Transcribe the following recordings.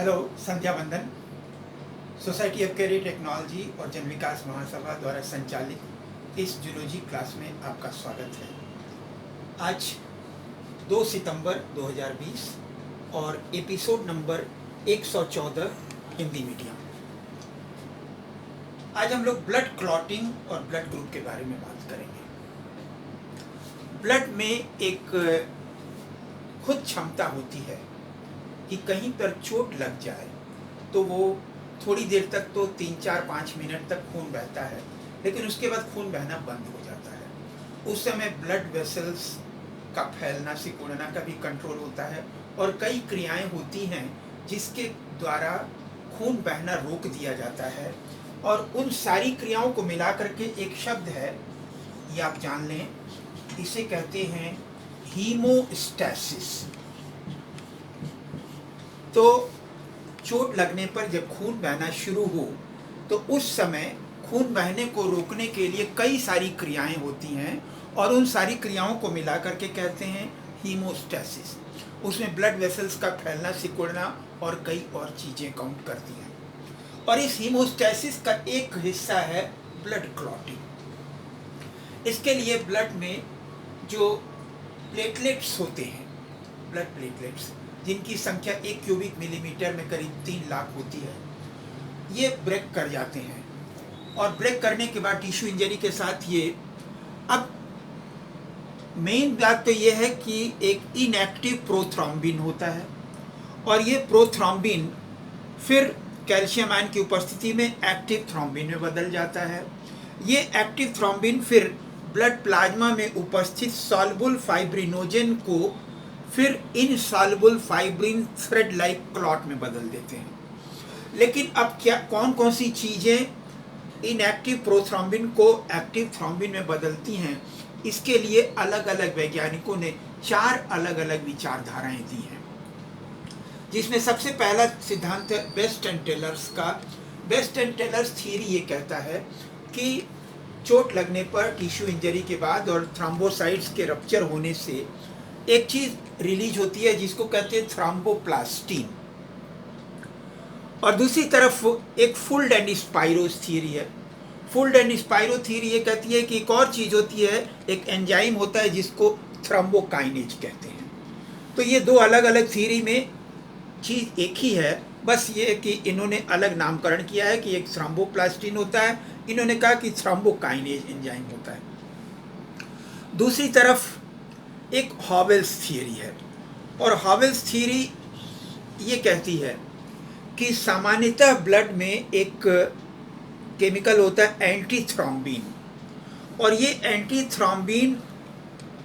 Hello, संध्या वंदन। Society of career technology और जन विकास महासभा द्वारा संचालित इस जूलॉजी क्लास में आपका स्वागत है। आज 2 सितंबर 2020 और एपिसोड नंबर 114 हिंदी मीडियम। आज हम लोग ब्लड क्लॉटिंग और ब्लड ग्रुप के बारे में बात करेंगे। ब्लड में एक खुद क्षमता होती है कि कहीं पर चोट लग जाए तो वो थोड़ी देर तक तो 3-4-5 मिनट तक खून बहता है, लेकिन उसके बाद खून बहना बंद हो जाता है। उस समय ब्लड वेसल्स का फैलना सिकुड़ना का भी कंट्रोल होता है और कई क्रियाएं होती हैं जिसके द्वारा खून बहना रोक दिया जाता है। और उन सारी क्रियाओं को मिला करके एक शब्द है, ये आप जान लें, इसे कहते हैं हीमोस्टैसिस। तो चोट लगने पर जब खून बहना शुरू हो तो उस समय खून बहने को रोकने के लिए कई सारी क्रियाएं होती हैं और उन सारी क्रियाओं को मिला करके कहते हैं हीमोस्टैसिस। उसमें ब्लड वेसल्स का फैलना सिकुड़ना और कई और चीज़ें काउंट करती हैं। और इस हीमोस्टैसिस का एक हिस्सा है ब्लड क्लॉटिंग। इसके लिए ब्लड में जो प्लेटलेट्स होते हैं, ब्लड प्लेटलेट्स, जिनकी संख्या 1 क्यूबिक मिलीमीटर में करीब 3 लाख होती है, ये ब्रेक कर जाते हैं। और ब्रेक करने के बाद टिश्यू इंजरी के साथ ये, अब मेन बात तो ये है कि एक इनएक्टिव प्रोथ्रोम्बिन होता है और ये प्रोथ्रोम्बिन फिर कैल्शियम आयन की उपस्थिति में एक्टिव थ्रोम्बिन में बदल जाता है। ये एक्टिव थ्रोम्बिन फिर ब्लड प्लाज्मा में उपस्थित सॉल्युबल फाइब्रिनोजन को फिर insoluble fibrin thread like clot में बदल देते हैं। लेकिन अब क्या कौन कौन सी चीज़ें इनएक्टिव प्रोथ्रोम्बिन को एक्टिव थ्रोम्बिन में बदलती हैं, इसके लिए अलग अलग वैज्ञानिकों ने 4 अलग अलग विचारधाराएं दी हैं, जिसमें सबसे पहला सिद्धांत है बेस्ट एंड टेलर्स का। बेस्ट एंड टेलर्स थियरी ये कहता है कि चोट लगने पर टिश्यू इंजरी के बाद और थ्रोम्बोसाइट्स के रप्चर होने से एक चीज रिलीज होती है जिसको कहते हैं थ्रोम्बोप्लास्टिन। और दूसरी तरफ एक फुल्ड एंड स्पाइरोस थियरी है। फुल्ड एंड स्पाइरो थियरी ये कहती है कि एक और चीज होती है, एक एंजाइम होता है जिसको थ्रोम्बोकाइनेज कहते हैं। तो ये 2 अलग अलग थियरी में चीज एक ही है, बस ये कि इन्होंने अलग नामकरण किया है कि एक थ्रोम्बोप्लास्टिन होता है, इन्होंने कहा कि थ्रोम्बोकाइनेज एंजाइम होता है। दूसरी तरफ एक हॉवेल्स थियरी है और हॉवेल्स थियरी ये कहती है कि सामान्यतः ब्लड में एक केमिकल होता है एंटीथ्रोम्बिन, और ये एंटीथ्रोम्बिन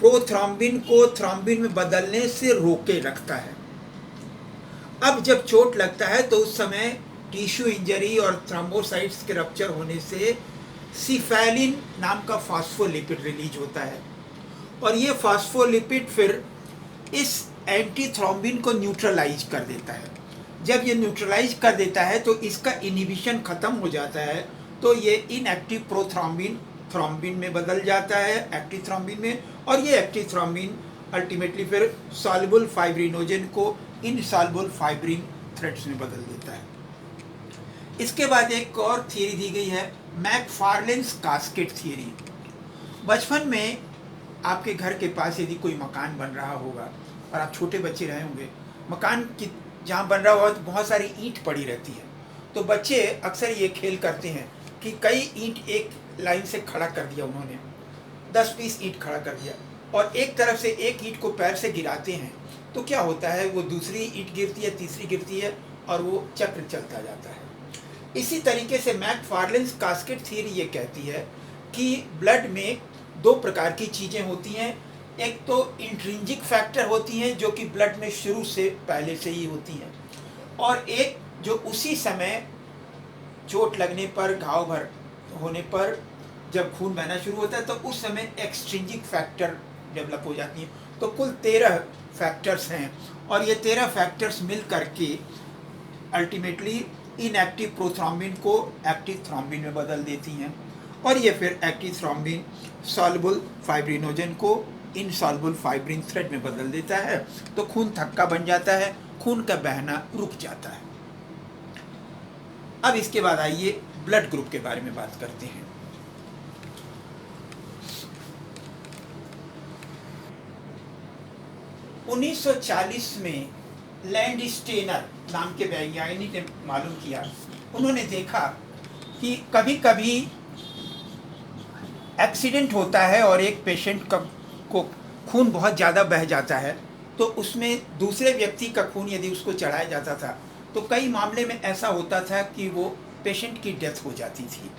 प्रोथ्रोम्बिन को थ्रोम्बिन में बदलने से रोके रखता है। अब जब चोट लगता है तो उस समय टिश्यू इंजरी और थ्रोम्बोसाइट्स के रप्चर होने से सिफेलिन नाम का फॉस्फोलिपिड रिलीज होता है और ये फॉस्फोलिपिड फिर इस एंटीथ्रोम्बिन को न्यूट्रलाइज कर देता है। जब ये न्यूट्रलाइज कर देता है तो इसका इनिबिशन खत्म हो जाता है, तो ये इनएक्टिव प्रोथ्रोम्बिन थ्रोम्बिन में बदल जाता है, एक्टिव थ्रोम्बिन में, और ये एक्टिव थ्रोम्बिन अल्टीमेटली फिर सॉल्युबल फाइब्रिनोजन को इनसॉल्युबल फाइब्रिन थ्रेड्स में बदल देता है। इसके बाद एक और थियरी दी गई है, मैकफार्लेन्स कास्केट थियरी। बचपन में आपके घर के पास यदि कोई मकान बन रहा होगा और आप छोटे बच्चे रहे होंगे, मकान की जहाँ बन रहा होगा तो बहुत सारी ईंट पड़ी रहती है, तो बच्चे अक्सर ये खेल करते हैं कि कई ईंट एक लाइन से खड़ा कर दिया, उन्होंने 10-20 ईंट खड़ा कर दिया और एक तरफ से एक ईंट को पैर से गिराते हैं, तो क्या होता है, वो दूसरी ईंट गिरती है, तीसरी गिरती है और वो चक्र चलता जाता है। इसी तरीके से मैकफार्लेन्स कास्केट थियरी ये कहती है कि ब्लड में 2 प्रकार की चीज़ें होती हैं। एक तो इंट्रिंसिक फैक्टर होती हैं जो कि ब्लड में शुरू से पहले से ही होती हैं, और एक जो उसी समय चोट लगने पर, घाव भर होने पर जब खून बहना शुरू होता है तो उस समय एक्सट्रिंसिक फैक्टर डेवलप हो जाती हैं। तो कुल 13 फैक्टर्स हैं और ये 13 फैक्टर्स मिल करके अल्टीमेटली इनएक्टिव प्रोथ्रोम्बिन को एक्टिव थ्रोम्बिन में बदल देती हैं और ये फिर एक्टिव थ्रोम्बिन सॉल्युबल फाइब्रिनोजन को इनसॉल्युबल फाइब्रिन थ्रेड में बदल देता है, तो खून थक्का बन जाता है, खून का बहना रुक जाता है। अब इसके बाद आइए ब्लड ग्रुप के बारे में बात करते हैं। उन्नीस 1940 में लैंडस्टेनर नाम के वैज्ञानिक ने मालूम किया, उन्होंने देखा कि कभी कभी एक्सीडेंट होता है और एक पेशेंट को खून बहुत ज़्यादा बह जाता है, तो उसमें दूसरे व्यक्ति का खून यदि उसको चढ़ाया जाता था तो कई मामले में ऐसा होता था कि वो पेशेंट की डेथ हो जाती थी।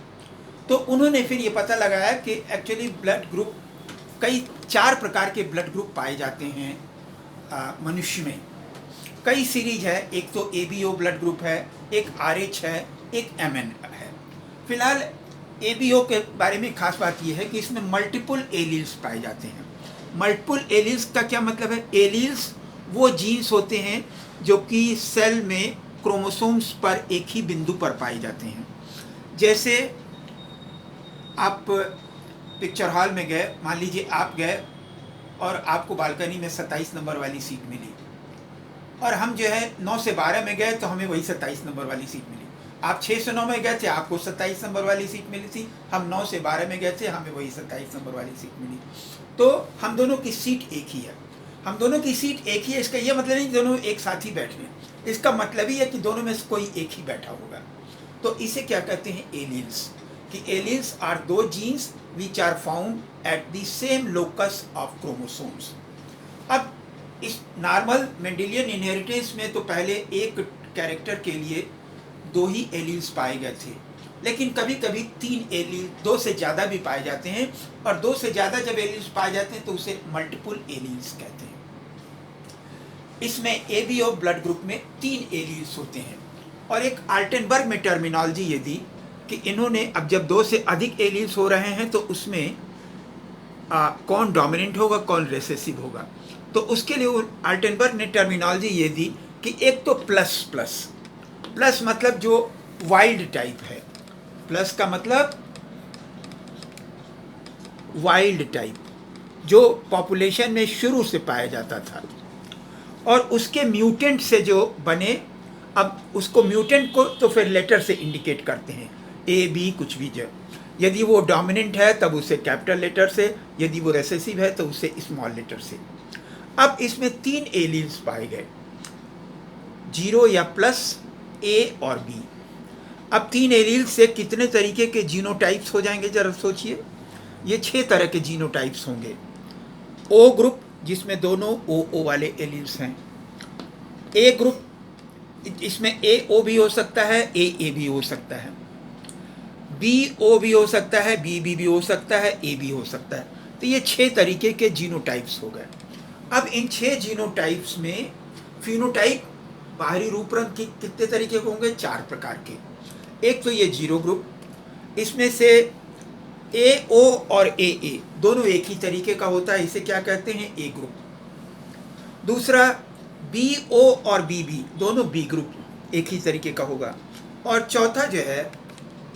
तो उन्होंने फिर ये पता लगाया कि एक्चुअली ब्लड ग्रुप, कई 4 प्रकार के ब्लड ग्रुप पाए जाते हैं मनुष्य में। कई सीरीज है, एक तो ABO ब्लड ग्रुप है, एक RH है, एक MN है। फिलहाल ABO के बारे में खास बात यह है कि इसमें मल्टीपल एलील्स पाए जाते हैं। मल्टीपल एलील्स का क्या मतलब है? एलील्स वो जीन्स होते हैं जो कि सेल में क्रोमोसोम्स पर एक ही बिंदु पर पाए जाते हैं। जैसे आप पिक्चर हॉल में गए, मान लीजिए आप गए और आपको बालकनी में 27 नंबर वाली सीट मिली, और हम जो है 9 से 12 में गए तो हमें वही 27 नंबर वाली सीट मिली। आप 6 से 9 में गए थे, आपको 27 नंबर वाली सीट मिली थी। हम 9 से 12 में गए थे, हमें वही 27 नंबर वाली सीट मिली। तो हम दोनों की सीट एक ही है, हम दोनों की सीट एक ही है। इसका यह मतलब नहीं दोनों एक साथ ही बैठ रहे हैं, इसका मतलब ही है कि दोनों में से कोई एक ही बैठा होगा। तो इसे क्या कहते हैं? एलील्स। कि एलील्स आर दो genes which are found at the same locus of chromosomes. अब इस नॉर्मल मेंडेलियन इनहेरिटेंस में तो पहले एक कैरेक्टर के लिए 2 ही एलील्स पाए गए थे, लेकिन कभी कभी 3 एलील, 2 से ज़्यादा भी पाए जाते हैं, और 2 से ज़्यादा जब एलील्स पाए जाते हैं तो उसे मल्टीपल एलील्स कहते हैं। इसमें ABO ब्लड ग्रुप में 3 एलील्स होते हैं, और एक आल्टेनबर्ग में टर्मिनोलॉजी ये दी कि इन्होंने अब जब 2 से अधिक एलील्स हो रहे हैं तो उसमें कौन डोमिनेंट होगा, कौन रिसेसिव होगा। तो उसके लिए आल्टेनबर्ग ने टर्मिनोलॉजी ये दी कि एक तो प्लस प्लस प्लस मतलब जो वाइल्ड टाइप है, प्लस का मतलब वाइल्ड टाइप, जो पॉपुलेशन में शुरू से पाया जाता था, और उसके म्यूटेंट से जो बने, अब उसको म्यूटेंट को तो फिर लेटर से इंडिकेट करते हैं, AB कुछ भी। जो यदि वो डोमिनेंट है तब उसे कैपिटल लेटर से, यदि वो रिसेसिव है तो उसे स्मॉल लेटर से। अब इसमें 3 एलील्स पाए गए, 0 या प्लस, A और B। अब 3 एलील्स से कितने तरीके के जीनोटाइप्स हो जाएंगे जरा सोचिए। ये 6 तरह के जीनोटाइप्स होंगे। O ग्रुप जिसमें दोनों OO वाले एलील्स हैं। A ग्रुप, इसमें AO भी हो सकता है, AA भी हो सकता है, BO भी हो सकता है, BB भी हो सकता है, AB हो सकता है। तो ये 6 तरीके के जीनोटाइप्स हो गए। अब इन 6 जीनोटाइप्स में फिनोटाइप, बाहरी रूप रंग के कितने तरीके के होंगे? 4 प्रकार के। एक तो ये 0 ग्रुप, इसमें से AO और AA दोनों एक ही तरीके का होता है, इसे क्या कहते हैं? A group. दूसरा BO और BB दोनों B ग्रुप, एक ही तरीके का होगा। और चौथा जो है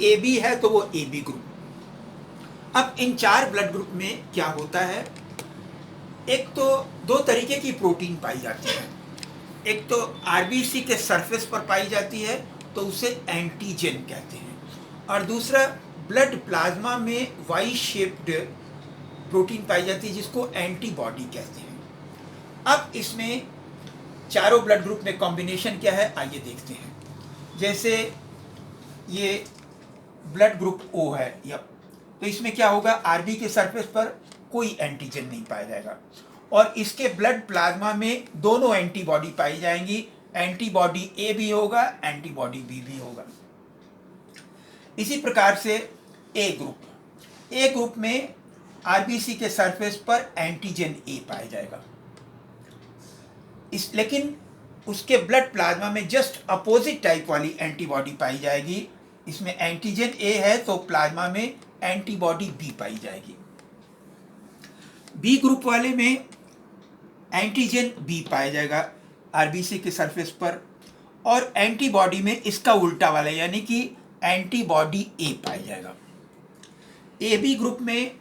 AB है तो वो AB ग्रुप। अब इन 4 ब्लड ग्रुप में क्या होता है? एक तो 2 तरीके की प्रोटीन पाई जाती है, एक तो RBC के सरफेस पर पाई जाती है तो उसे एंटीजन कहते हैं, और दूसरा ब्लड प्लाज्मा में वाई शेप्ड प्रोटीन पाई जाती है जिसको एंटीबॉडी कहते हैं। अब इसमें चारों ब्लड ग्रुप में कॉम्बिनेशन क्या है आइए देखते हैं। जैसे ये ब्लड ग्रुप O है, या तो इसमें क्या होगा? RB के सरफेस पर कोई एंटीजन नहीं पाया जाएगा, और इसके ब्लड प्लाज्मा में दोनों एंटीबॉडी पाई जाएंगी, एंटीबॉडी A भी होगा, एंटीबॉडी B भी होगा। इसी प्रकार से A ग्रुप में RBC के सरफेस पर एंटीजन A पाया जाएगा, लेकिन उसके ब्लड प्लाज्मा में जस्ट अपोजिट टाइप वाली एंटीबॉडी पाई जाएगी। इसमें एंटीजन A है तो प्लाज्मा में एंटीबॉडी B पाई जाएगी। B ग्रुप वाले में एंटीजन B पाया जाएगा RBC के सरफेस पर, और एंटीबॉडी में इसका उल्टा वाला यानी कि एंटीबॉडी A पाया जाएगा। AB ग्रुप में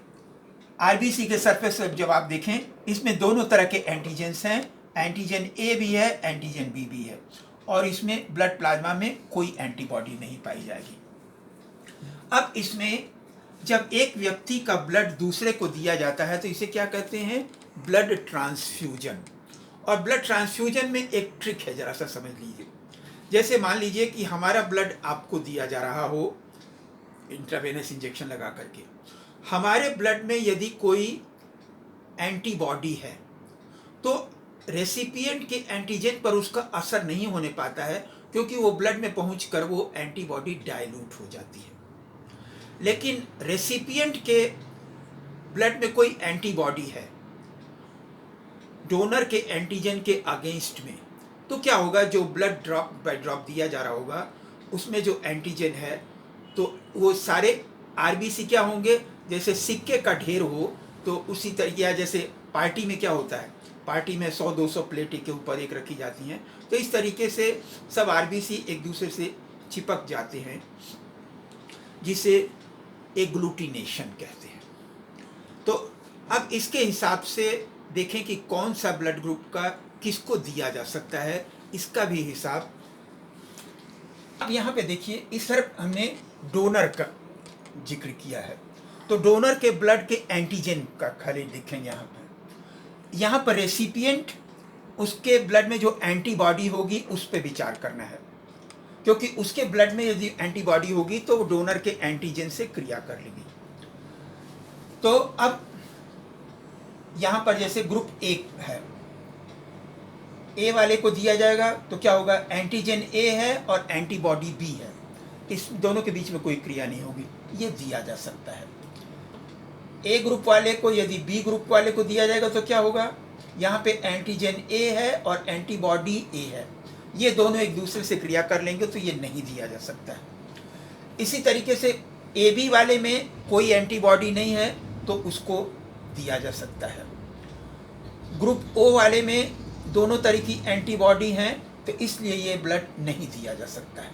RBC के सरफेस पर जब आप देखें, इसमें दोनों तरह के एंटीजेंस हैं, एंटीजन A भी है, एंटीजन B भी है, और इसमें ब्लड प्लाज्मा में कोई एंटीबॉडी नहीं पाई जाएगी। अब इसमें जब एक व्यक्ति का ब्लड दूसरे को दिया जाता है तो इसे क्या कहते हैं? Blood transfusion. और ब्लड ट्रांसफ्यूजन में एक ट्रिक है, जरा सा समझ लीजिए। जैसे मान लीजिए कि हमारा ब्लड आपको दिया जा रहा हो इंट्रावेनस इंजेक्शन लगा करके, हमारे ब्लड में यदि कोई एंटीबॉडी है तो रेसिपिएंट के एंटीजन पर उसका असर नहीं होने पाता है, क्योंकि वो ब्लड में पहुंचकर वो एंटीबॉडी डाइल्यूट हो जाती है। लेकिन रेसिपिएंट के ब्लड में कोई एंटीबॉडी है डोनर के एंटीजन के अगेंस्ट में, तो क्या होगा? जो ब्लड ड्रॉप बाय ड्रॉप दिया जा रहा होगा उसमें जो एंटीजन है तो वो सारे आरबीसी क्या होंगे? जैसे सिक्के का ढेर हो तो उसी तरीके, जैसे पार्टी में क्या होता है, पार्टी में 100-200 प्लेट के ऊपर एक रखी जाती हैं, तो इस तरीके से सब आरबीसी एक दूसरे से चिपक जाते हैं, जिसे एग्लूटिनेशन कहते हैं। तो अब इसके हिसाब से देखें कि कौन सा ब्लड ग्रुप का किसको दिया जा सकता है, इसका भी हिसाब। अब यहाँ पे देखिए, इस तरफ हमने डोनर का जिक्र किया है, तो डोनर के ब्लड के एंटीजन का खाली देखेंगे यहाँ पर रेसिपिएंट उसके ब्लड में जो एंटीबॉडी होगी उस पर विचार करना है, क्योंकि उसके ब्लड में यदि एंटीबॉडी होगी तो वो डोनर के एंटीजन से क्रिया कर लेगी। तो अब यहाँ पर जैसे ग्रुप ए है, ए वाले को दिया जाएगा तो क्या होगा? एंटीजन ए है और एंटीबॉडी बी है, इस दोनों के बीच में कोई क्रिया नहीं होगी, ये दिया जा सकता है। ए ग्रुप वाले को यदि बी ग्रुप वाले को दिया जाएगा तो क्या होगा? यहाँ पे एंटीजन ए है और एंटीबॉडी ए है, ये दोनों एक दूसरे से क्रिया कर लेंगे तो ये नहीं दिया जा सकता है। इसी तरीके से ए बी वाले में कोई एंटीबॉडी नहीं है तो उसको दिया जा सकता है। ग्रुप ओ वाले में दोनों तरह की एंटीबॉडी हैं तो इसलिए ये ब्लड नहीं दिया जा सकता है।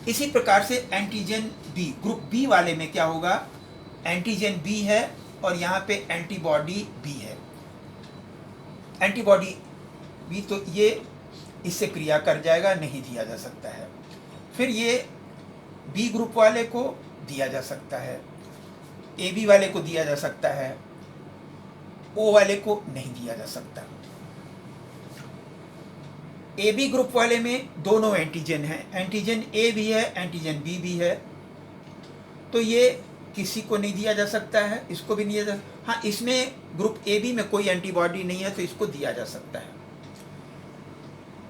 इसी प्रकार से एंटीजन बी, ग्रुप बी वाले में क्या होगा? एंटीजन बी है और यहाँ पे एंटीबॉडी बी है, एंटीबॉडी बी, तो ये इससे क्रिया कर जाएगा, नहीं दिया जा सकता है। फिर ये बी ग्रुप वाले को दिया जा सकता है, ए बी वाले को दिया जा सकता है, ओ वाले को नहीं दिया जा सकता। ए बी ग्रुप वाले में दोनों एंटीजन हैं, एंटीजन ए भी है, एंटीजन बी भी है, तो ये किसी को नहीं दिया जा सकता है, इसको भी नहीं दिया जा। हाँ, इसमें ग्रुप ए बी में कोई एंटीबॉडी नहीं है तो इसको दिया जा सकता है।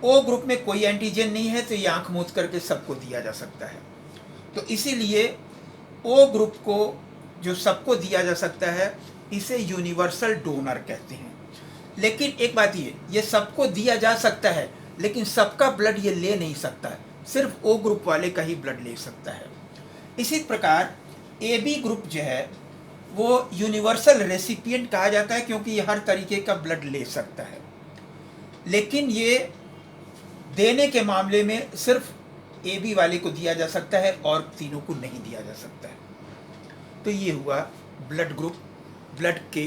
ओ ग्रुप में कोई एंटीजन नहीं है तो ये आंख मूंद करके सबको दिया जा सकता है। तो इसीलिए ओ ग्रुप को जो सबको दिया जा सकता है इसे यूनिवर्सल डोनर कहते हैं। लेकिन एक बात ये सबको दिया जा सकता है, लेकिन सबका ब्लड ये ले नहीं सकता है, सिर्फ ओ ग्रुप वाले का ही ब्लड ले सकता है। इसी प्रकार ए बी ग्रुप जो है वो यूनिवर्सल रेसिपिएंट कहा जाता है, क्योंकि ये हर तरीके का ब्लड ले सकता है, लेकिन ये देने के मामले में सिर्फ ए बी वाले को दिया जा सकता है और तीनों को नहीं दिया जा सकता है। तो ये हुआ ब्लड ग्रुप। ब्लड के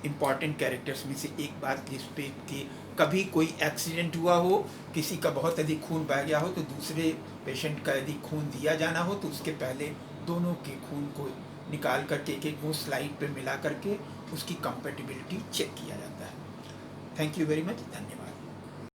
इम्पॉर्टेंट कैरेक्टर्स में से एक बात जिस पे कि कभी कोई एक्सीडेंट हुआ हो, किसी का बहुत अधिक खून बह गया हो, तो दूसरे पेशेंट का यदि खून दिया जाना हो तो उसके पहले दोनों के खून को निकाल करके एक वो स्लाइड पे मिला करके उसकी कंपैटिबिलिटी चेक किया जाता है। थैंक यू वेरी मच, धन्यवाद।